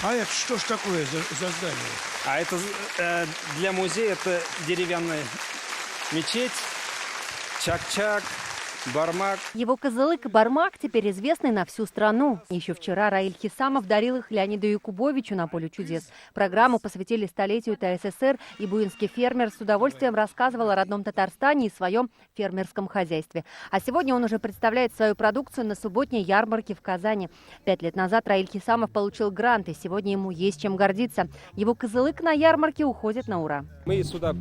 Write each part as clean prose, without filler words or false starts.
А это что ж такое за здание? А это для музея это деревянная мечеть, Чак-Чак, Бармак. Его кызылык Бармак теперь известный на всю страну. Еще вчера Раиль Хисамов дарил их Леониду Якубовичу на поле чудес. Программу посвятили столетию ТССР, и буинский фермер с удовольствием рассказывал о родном Татарстане и своем фермерском хозяйстве. А сегодня он уже представляет свою продукцию на субботней ярмарке в Казани. 5 лет назад Раиль Хисамов получил грант, и сегодня ему есть чем гордиться. Его кызылык на ярмарке уходит на ура. Мы сюда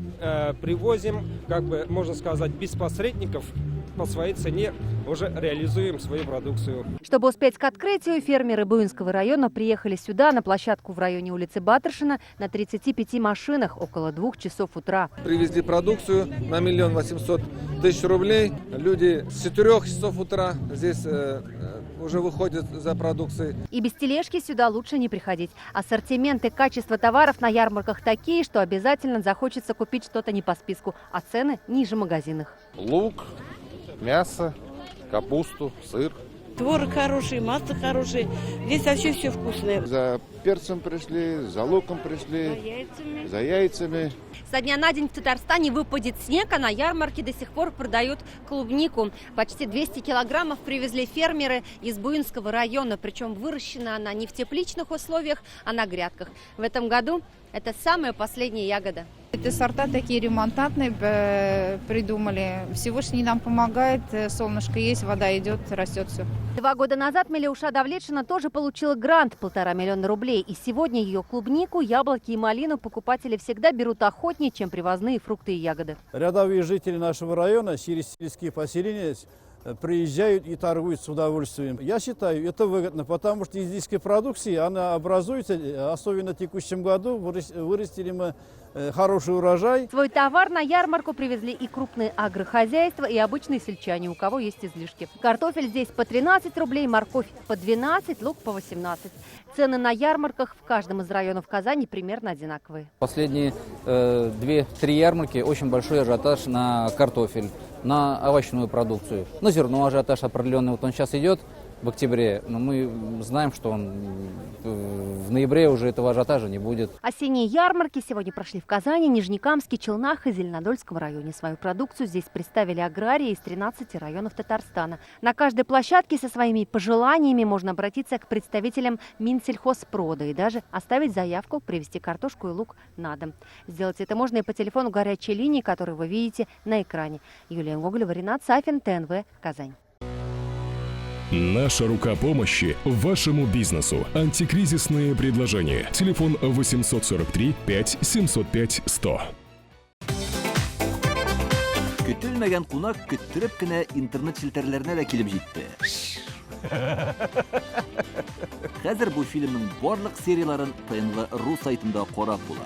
привозим, как бы можно сказать, без посредников, по своей цене уже реализуем свою продукцию. Чтобы успеть к открытию, фермеры Буинского района приехали сюда, на площадку в районе улицы Батыршина, на 35 машинах около 2 часов утра. Привезли продукцию на 1 800 000 рублей. Люди с 4 часов утра здесь уже выходят за продукцией. И без тележки сюда лучше не приходить. Ассортимент и качество товаров на ярмарках такие, что обязательно захочется купить что-то не по списку, а цены ниже магазинных. Лук, мясо, капусту, сыр. Творог хороший, масло хорошее. Здесь вообще все вкусное. За перцем пришли, за луком пришли, за яйцами. Со дня на день в Татарстане выпадет снег, а на ярмарке до сих пор продают клубнику. Почти 200 килограммов привезли фермеры из Буинского района. Причем выращена она не в тепличных условиях, а на грядках. В этом году это самая последняя ягода. Это сорта такие ремонтантные придумали. Всевышний нам помогает, солнышко есть, вода идет, растет все. 2 года назад Мелиуша Давлетшина тоже получила грант 1,5 миллиона рублей. И сегодня ее клубнику, яблоки и малину покупатели всегда берут охотнее, чем привозные фрукты и ягоды. Рядовые жители нашего района, через сельские поселения, приезжают и торгуют с удовольствием. Я считаю, это выгодно, потому что из индийской продукции она образуется, особенно в текущем году, вырастили мы хороший урожай. Свой товар на ярмарку привезли и крупные агрохозяйства, и обычные сельчане, у кого есть излишки. Картофель здесь по 13 рублей, морковь по 12, лук по 18. Цены на ярмарках в каждом из районов Казани примерно одинаковые. Последние 2-3 ярмарки очень большой ажиотаж на картофель, на овощную продукцию. На зерно ажиотаж определенный. Вот он сейчас идет в октябре, но мы знаем, что он в ноябре уже этого ажиотажа не будет. Осенние ярмарки сегодня прошли в Казани, Нижнекамске, Челнах и Зеленодольском районе. Свою продукцию здесь представили аграрии из 13 районов Татарстана. На каждой площадке со своими пожеланиями можно обратиться к представителям Минсельхозпрода и даже оставить заявку привезти картошку и лук на дом. Сделать это можно и по телефону горячей линии, которую вы видите на экране. Юлия Гоголева, Ренат Сафин, ТНВ, Казань. Наша рука помощи вашему бизнесу. Антикризисные предложения. Телефон 843 5 705 100. Көтелмәгән кунак көттүреп кенә интернет челтәрләренә дә килеп җитте. Хәзер бу фильмның барлык серияларын ТНВ.ру сайтында карап була.